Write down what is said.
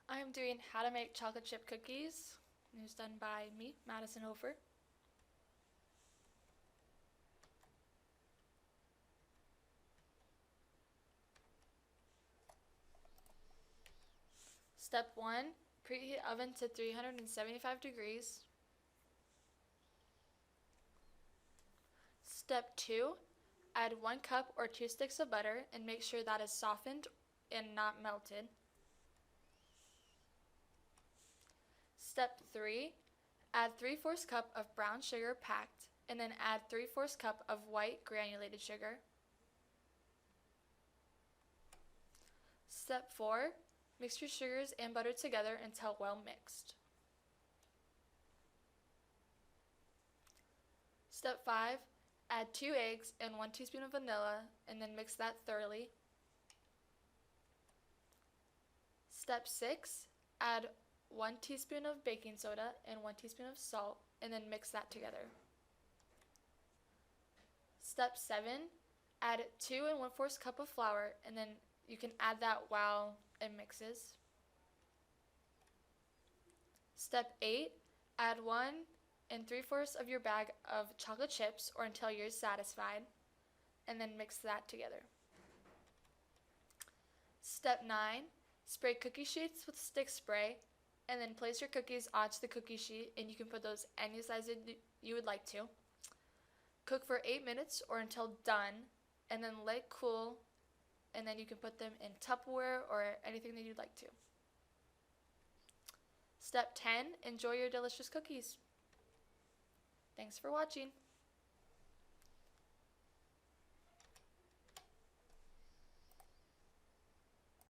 I am doing how to make chocolate chip cookies. It was done by me, Madison Hofer. Step 1, preheat oven to 375 degrees. Step 2, add 1 cup or 2 sticks of butter and make sure that is softened and not melted. Step 3, add 3/4 cup of brown sugar packed and then add 3/4 cup of white granulated sugar. Step 4, mix your sugars and butter together until well mixed. Step 5, add 2 eggs and 1 teaspoon of vanilla and then mix that thoroughly. Step 6, add 1 teaspoon of baking soda and 1 teaspoon of salt and then mix that together. Step 7, add 2 1/4 cup of flour and then you can add that while it mixes. Step 8, add 1 3/4 of your bag of chocolate chips or until you're satisfied and then mix that together. Step 9, spray cookie sheets with stick spray and then place your cookies onto the cookie sheet and you can put those any size you would like to. Cook for 8 minutes or until done and then let cool and then you can put them in Tupperware or anything that you'd like to. Step 10, enjoy your delicious cookies. Thanks for watching.